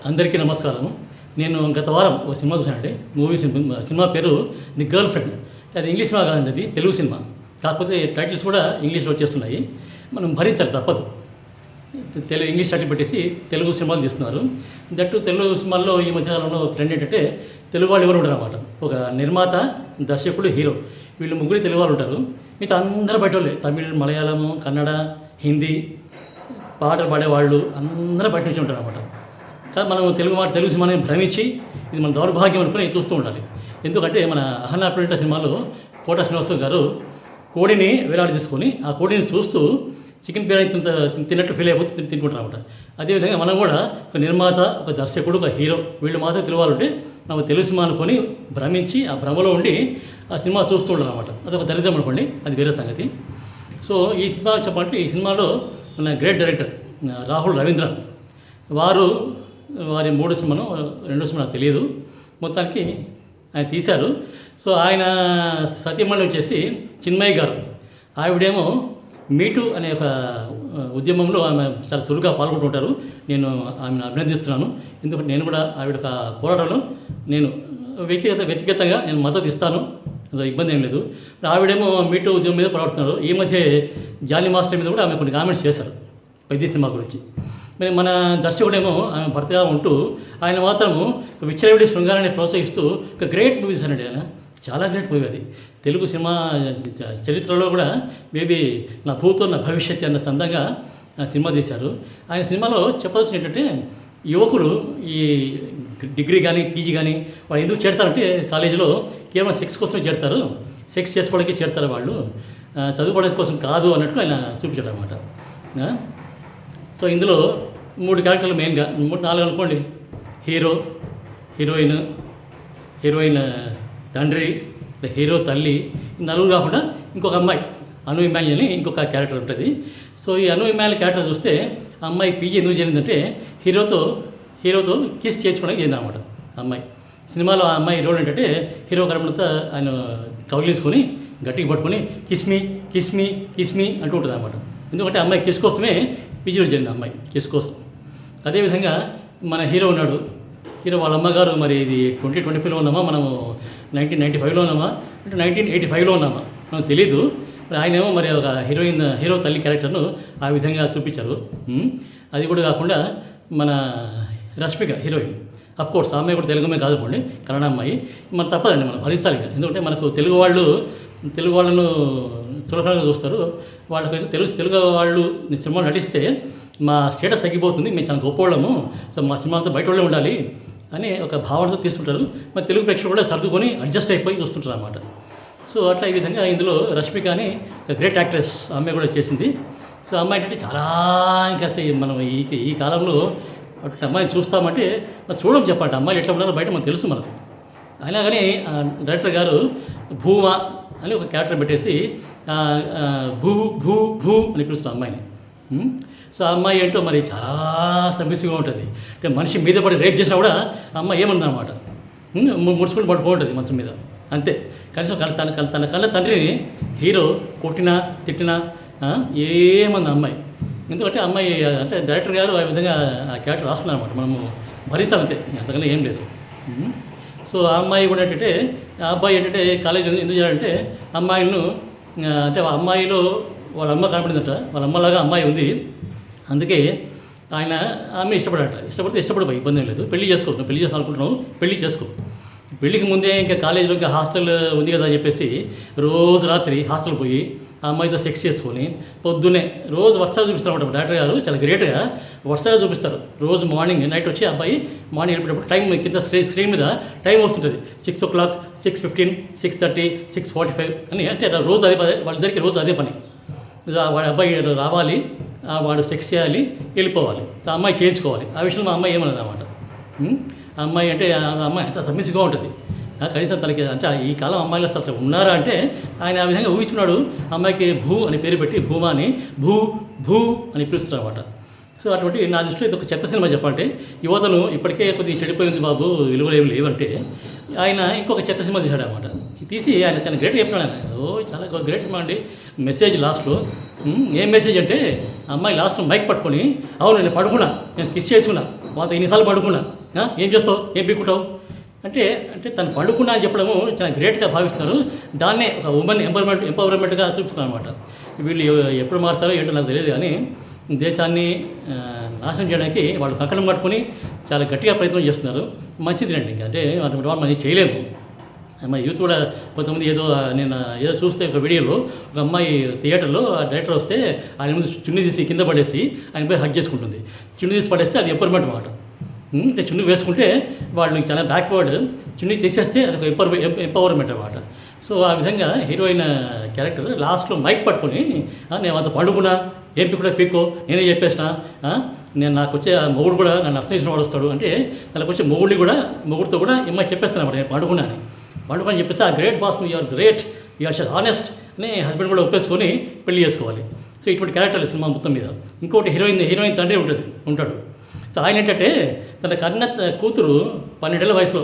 అందరికీ నమస్కారం. నేను గత వారం ఒక సినిమా చూశానండి. సినిమా పేరు ది గర్ల్ ఫ్రెండ్. అది ఇంగ్లీష్ సినిమా కాదండి, అది తెలుగు సినిమా. కాకపోతే టైటిల్స్ కూడా ఇంగ్లీష్లో వచ్చేస్తున్నాయి. మనం భరించాలి, తప్పదు. ఇంగ్లీష్ టైటిల్ పెట్టేసి తెలుగు సినిమాలు తీస్తున్నారు. దట్టు తెలుగు సినిమాల్లో ఈ మధ్యకాలంలో ట్రెండ్ ఏంటంటే తెలుగు వాళ్ళు ఎవరు ఉంటారు అన్నమాట. ఒక నిర్మాత, దర్శకుడు, హీరో, వీళ్ళు ముగ్గురు తెలుగు వాళ్ళు ఉంటారు. మిగతా అందరూ బయట వాళ్ళే. తమిళ్, మలయాళము, కన్నడ, హిందీ పాటలు పాడేవాళ్ళు అందరూ బయట నుంచి ఉంటారు అన్నమాట. కానీ మనం తెలుగు సినిమాని భ్రమించి ఇది మన దౌర్భాగ్యం అనుకుని చూస్తూ ఉండాలి. ఎందుకంటే మన అహనా ప్రణిత సినిమాలో కోట శ్రీనివాసరావు గారు కోడిని వేలాడి తీసుకొని ఆ కోడిని చూస్తూ చికెన్ బిర్యానీ తిన్నట్టు ఫీల్ అయిపోతే తింటుకుంటారు అనమాట. అదేవిధంగా మనం కూడా ఒక నిర్మాత, ఒక దర్శకుడు, ఒక హీరో, వీళ్ళు మాత్రం తెలియాలంటే మనం తెలుగు సినిమా అనుకొని భ్రమించి ఆ భ్రమలో ఉండి ఆ సినిమా చూస్తూ ఉండాలి అనమాట. అదొక దరిద్రం అనుకోండి, అది వేరే సంగతి. సో ఈ సినిమా చెప్పాలంటే ఈ సినిమాలో మన గ్రేట్ డైరెక్టర్ రాహుల్ రవీంద్రన్ వారి రెండో సినిమా నాకు తెలియదు, మొత్తానికి ఆయన తీశారు. సో ఆయన సతీమణి వచ్చేసి చిన్మయ్య గారు. ఆవిడేమో మీటు అనే ఒక ఉద్యమంలో ఆమె చాలా చురుగ్గా పాల్గొంటుంటారు. నేను ఆమెను అభినందిస్తున్నాను. ఎందుకంటే నేను కూడా ఆవిడ ఒక పోరాటంలో నేను వ్యక్తిగతంగా నేను మద్దతు ఇస్తాను, ఇబ్బంది ఏం లేదు. ఆవిడేమో మీటు ఉద్యమం మీద పోరాడుతున్నారు. ఈ మధ్య జానీ మాస్టర్ మీద కూడా ఆమె కొన్ని కామెంట్స్ చేశారు పెద్ద సినిమా గురించి. మరి మన దర్శకుడేమో ఆమె భర్తగా ఉంటూ ఆయన మాత్రము విచ్చలవిడి శృంగారాన్ని ప్రోత్సహిస్తూ ఒక గ్రేట్ మూవీస్ అనండి. ఆయన చాలా గ్రేట్ మూవీ అది. తెలుగు సినిమా చరిత్రలో కూడా మేబీ నా భూతో నా భవిష్యత్తు అన్న చందంగా సినిమా తీశారు. ఆయన సినిమాలో చెప్పవచ్చు ఏంటంటే యువకులు ఈ డిగ్రీ కానీ పీజీ కానీ వాళ్ళు ఎందుకు చేరతారంటే కాలేజీలో కేవలం సెక్స్ కోసం చేరతారు, సెక్స్ చేసుకోవడానికి చేరతారు, వాళ్ళు చదువుకోవడానికి కోసం కాదు అన్నట్లు ఆయన చూపించాడు అనమాట. సో ఇందులో 3 క్యారెక్టర్లు మెయిన్గా 4 అనుకోండి. హీరో, హీరోయిన్ తండ్రి, హీరో తల్లి, నలుగురు కాకుండా ఇంకొక అమ్మాయి అను ఇమాన్యుల్ అని ఇంకొక క్యారెక్టర్ ఉంటుంది. సో ఈ అను ఇమాన్యుల్ క్యారెక్టర్ చూస్తే ఆ అమ్మాయి పీజీ ఎందుకు చేరిందంటే హీరోతో కిస్ చేయించుకోవడానికి చేరిందన్నమాట అమ్మాయి. సినిమాలో ఆ అమ్మాయి రోల్ ఏంటంటే హీరో కనబడితే ఆయన కౌగిలించుకొని గట్టిగా పట్టుకొని కిస్మీ అంటూ ఉంటుంది అన్నమాట. ఎందుకంటే అమ్మాయి కిస్ కోసమే పీజీలో చేరింది అమ్మాయి, కిస్ కోసం. అదేవిధంగా మన హీరో ఉన్నాడు. హీరో వాళ్ళ అమ్మగారు మరి ఇది 2025లో ఉన్నామా, మనము 1995లో ఉన్నామా అంటే 1985లో ఉన్నామా మనకు తెలీదు. మరి ఆయనేమో మరి ఒక హీరో తల్లి క్యారెక్టర్ను ఆ విధంగా చూపించారు. అది కూడా కాకుండా మన రష్మిక హీరోయిన్, అఫ్కోర్స్ ఆ అమ్మాయి కూడా తెలుగు కాదు అనుకోండి, కన్నడ అమ్మాయి. మనం తప్పదండి, మనం భరించాలి. ఎందుకంటే మనకు తెలుగు వాళ్ళను చులకనగా చూస్తారు. వాళ్ళకైతే తెలుగు వాళ్ళు సినిమాలు నటిస్తే మా స్టేటస్ తగ్గిపోతుంది, మేము చాలా గొప్పవాళ్ళము, సో మా సినిమాతో బయట వాళ్ళే ఉండాలి అని ఒక భావనతో తీసుకుంటారు. మరి తెలుగు ప్రేక్షకులు కూడా సర్దుకొని అడ్జస్ట్ అయిపోయి చూస్తుంటారు అన్నమాట. సో అట్లా ఈ విధంగా ఇందులో రష్మిక అని ఒక గ్రేట్ యాక్ట్రెస్ అమ్మాయి కూడా చేసింది. సో అమ్మాయి అంటే చాలా ఇంకా మనం ఈ కాలంలో అట్లా అమ్మాయిని చూస్తామంటే చూడడం చెప్పండి, అమ్మాయిలు ఎట్లా ఉన్నారో బయట మనకు తెలుసు మనకు. అయినా కానీ డైరెక్టర్ గారు భూమా అని ఒక క్యారెక్టర్ పెట్టేసి భూ అని పిలుస్తాం అమ్మాయిని. సో ఆ అమ్మాయి ఏంటో మరి చాలా సబ్మిసివ్గా ఉంటుంది. అంటే మనిషి మీద పడి రేప్ చేసినా కూడా అమ్మాయి ఏమన్నమాట, ముడుచుకుని పడిపోతుంది మంచం మీద, అంతే. కనీసం తన కళ్ళ తండ్రిని హీరో కొట్టినా తిట్టినా ఏమన్నా అమ్మాయి. ఎందుకంటే అమ్మాయి అంటే డైరెక్టర్ గారు ఆ విధంగా ఆ క్యారెక్టర్ రాస్తున్నారు అనమాట. మనము భరించాలంతే, అంతకన్నా ఏం లేదు. సో ఆ అమ్మాయి కూడా ఏంటంటే ఆ అబ్బాయి ఏంటంటే కాలేజ్ ఎందుకు చేయాలంటే అమ్మాయిలను అంటే ఆ అమ్మాయిలో వాళ్ళ అమ్మ కనపడిందంట, వాళ్ళ అమ్మలాగా అమ్మాయి ఉంది, అందుకే ఆయన ఆమె ఇష్టపడితే ఇష్టపడిపోయి ఇబ్బంది ఏం లేదు. పెళ్లి చేసుకోవాలనుకుంటున్నావు, పెళ్లి చేసుకో. పెళ్లికి ముందే ఇంకా కాలేజీలో ఇంకా హాస్టల్ ఉంది కదా అని చెప్పేసి రోజు రాత్రి హాస్టల్ పోయి ఆ అమ్మాయితో సెక్స్ చేసుకొని పొద్దున్నే రోజు వరుసగా చూపిస్తారు అన్నమాట. డైరెక్టర్ గారు చాలా గ్రేట్గా వరుసగా చూపిస్తారు. రోజు మార్నింగ్ నైట్ వచ్చి అబ్బాయి మార్నింగ్ వెళ్ళిపోయేటప్పుడు టైం కింద స్క్రీన్ మీద టైం వస్తుంటుంది. 6 o'clock, 6:15, 6:30, 6:45 అని. అంటే రోజు అదే పని, వాళ్ళిద్దరికి రోజు అదే పని. వాడి అబ్బాయి రావాలి, వాడు సెక్స్ చేయాలి, వెళ్ళిపోవాలి, ఆ అమ్మాయి చేయించుకోవాలి. ఆ విషయంలో మా అమ్మాయి ఏమన్నది అన్నమాట. ఆ అమ్మాయి అంటే ఆ అమ్మాయి ఎంత సబ్మిసివ్గా ఉంటుంది. కనీసం తనకి అంటే ఈ కాలం అమ్మాయిలు అసలు ఉన్నారా అంటే ఆయన ఆ విధంగా ఊహించుకున్నాడు. అమ్మాయికి భూ అని పేరు పెట్టి భూమాని భూ అని పిలుస్తున్నారు అన్నమాట. సో అటువంటి నా దృష్టిలో ఇది ఒక చెత్త సినిమా చెప్పాలంటే. యువతను ఇప్పటికే కొద్దిగా చెడిపోయింది బాబు, విలువలు ఏమి లేవంటే ఆయన ఇంకొక చెత్త సినిమా తీశాడు అన్నమాట. తీసి ఆయన చాలా గ్రేట్గా చెప్తున్నాడు. ఆయన చాలా గ్రేట్ సినిమా అండి. మెసేజ్ లాస్ట్లో ఏం మెసేజ్ అంటే అమ్మాయి లాస్ట్లో మైక్ పట్టుకొని, అవును నేను పడుకున్నా, నేను కిస్ చేసుకున్నా, వాళ్ళతో ఎన్నిసార్లు పడుకున్నా, ఏం చేస్తావు, ఏం పీక్కుంటావు అంటే అంటే తను పండుకున్నా అని చెప్పడము చాలా గ్రేట్గా భావిస్తున్నారు. దాన్నే ఒక ఉమెన్ ఎంపవర్మెంట్గా చూపిస్తున్నారు అనమాట. వీళ్ళు ఎప్పుడు మారుతారో ఏంటో నాకు తెలియదు, కానీ దేశాన్ని నాశనం చేయడానికి వాళ్ళు కంకణం పట్టుకొని చాలా గట్టిగా ప్రయత్నం చేస్తున్నారు. మంచిదినండి. ఇంకా అంటే మనం చేయలేము. మా యూత్ కూడా కొంతమంది నేను ఏదో చూస్తే ఒక వీడియోలో ఒక అమ్మాయి థియేటర్లో ఆ డైరెక్టర్ వస్తే ఆయన ముందు చున్నీ తీసి కింద పడేసి ఆయన పోయి హగ్ చేసుకుంటుంది. చున్నీ తీసి పడేస్తే అది ఎంపవర్మెంట్ మాట. అంటే చున్నీ వేసుకుంటే వాళ్ళు చాలా బ్యాక్వర్డ్, చున్నీ తీసేస్తే అది ఒక ఎంపవర్మెంట్ అన్నమాట. సో ఆ విధంగా హీరోయిన్ క్యారెక్టర్ లాస్ట్లో మైక్ పట్టుకొని నేను అంత పండుకున్నా, ఏం కూడా పీక్కో, నేనే చెప్పేసిన, నేను నాకు వచ్చే మొగుడు కూడా నన్ను అర్థం చేసిన వాడు వస్తాడు అంటే తనకు వచ్చే మొగుడితో కూడా అమ్మాయి చెప్పేస్తాను అన్నమాట, నేను పండుకున్నాను. పండుకొని చెప్పేస్తే ఆ great boss, you're great, you're honest అని హస్బెండ్ కూడా ఒప్పేసుకొని పెళ్లి చేసుకోవాలి. సో ఇటువంటి క్యారెక్టర్లు సినిమా మొత్తం మీద. ఇంకోటి హీరోయిన్ తండ్రి ఉంటాడు. సో ఆయన ఏంటంటే తన కన్న కూతురు 12 వయసులో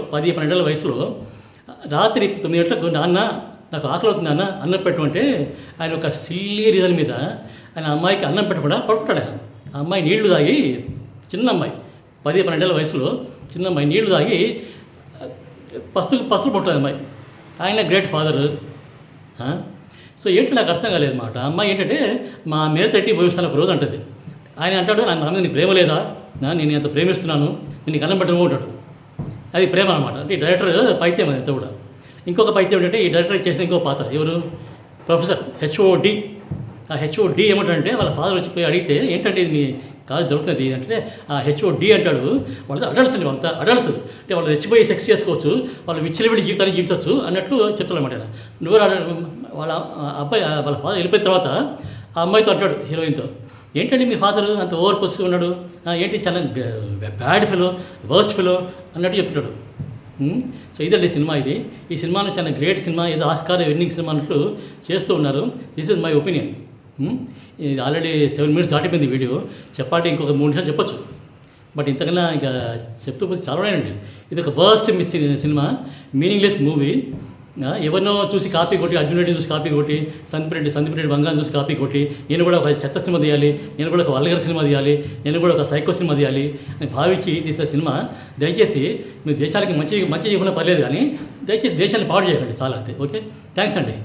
రాత్రి 9 గంటలకు నాన్న నాకు ఆకలి అవుతుంది నాన్న అన్నం పెట్టమంటే ఆయన ఒక సిల్లీ రీజన్ మీద ఆయన అమ్మాయికి అన్నం పెట్టకుండా పడుకుంటాడు. ఆయన ఆ అమ్మాయి నీళ్లు తాగి, చిన్న అమ్మాయి 10-12 వయసులో చిన్న అమ్మాయి నీళ్లు తాగి పస్తులు పుట్టాడు అమ్మాయి. ఆయన గ్రేట్ ఫాదరు. సో ఏంటో నాకు అర్థం కాలేదు మాట. అమ్మాయి ఏంటంటే మా మీద తట్టి భవిస్తాను ఒక రోజు అంటుంది. ఆయన అంటాడు, నా మీద నీకు ప్రేమ లేదా, నేను ఎంత ప్రేమిస్తున్నాను, నేను కన్నం పెట్టడం ఉంటాడు. అది ప్రేమ అనమాట. అంటే ఈ డైరెక్టర్ పైత్యం అది అంతా కూడా. ఇంకొక పైత్యం ఏంటంటే ఈ డైరెక్టర్ చేసిన ఇంకో పాత్ర ఎవరు, ప్రొఫెసర్ HOD. ఆ HOD ఏమంటాడంటే వాళ్ళ ఫాదర్ వచ్చి పోయి అడిగితే ఏంటంటే ఇది మీ కాలేజ్ జరుగుతుంది అంటే ఆ HOD అంటాడు, వాళ్ళతో అడల్ట్స్ అండి, వాళ్ళతో అడల్ట్స్ అంటే వాళ్ళు రెచ్చిపోయి సెక్స్ చేసుకోవచ్చు, వాళ్ళు విచ్చలవిడి జీవితాన్ని జీవించవచ్చు అన్నట్లు చెప్తాడు అనమాట. నువ్వు వాళ్ళ అబ్బాయి వాళ్ళ ఫాదర్ వెళ్ళిపోయిన తర్వాత ఆ అమ్మాయితో అంటాడు హీరోయిన్తో, ఏంటంటే మీ ఫాదర్ అంత ఓవర్ పొసిటివ్ ఉన్నాడు, ఏంటి చాలా బ్యాడ్ ఫెలో, వర్స్ట్ ఫెలో అన్నట్టు చెప్తాడు. సో ఇదండి సినిమా. ఈ సినిమాను చాలా గ్రేట్ సినిమా, ఏదో ఆస్కార్ విన్నింగ్ సినిమా అన్నట్లు చేస్తూ ఉన్నారు. This is my opinion. ఇది ఆల్రెడీ 7 minutes దాటిపోయింది వీడియో. చెప్పాలంటే ఇంకొక 3 నిమిషాలు చెప్పొచ్చు, బట్ ఇంతకన్నా ఇంకా చెప్తూ పోతే చాలా ఉన్నాయండి. ఇది ఒక వర్స్ట్ సినిమా, మీనింగ్లెస్ మూవీ. ఎవరినో చూసి కాపీ కొట్టి, అర్జున్ రెడ్డి చూసి కాపీ కొట్టి, సందీప్ రెడ్డి వంగాన్ని చూసి కాపీ కొట్టి, నేను కూడా ఒక చెత్త సినిమా తీయాలి, నేను కూడా ఒక వల్గర్ సినిమా తీయాలి, నేను కూడా ఒక సైకో సినిమా తీయాలి అని భావించి తీసే సినిమా. దయచేసి మీరు దేశానికి మంచి చేయకుండా పర్లేదు, కానీ దయచేసి దేశాన్ని పాడు చేయకండి చాలా. అంతే. ఓకే, థ్యాంక్స్ అండి.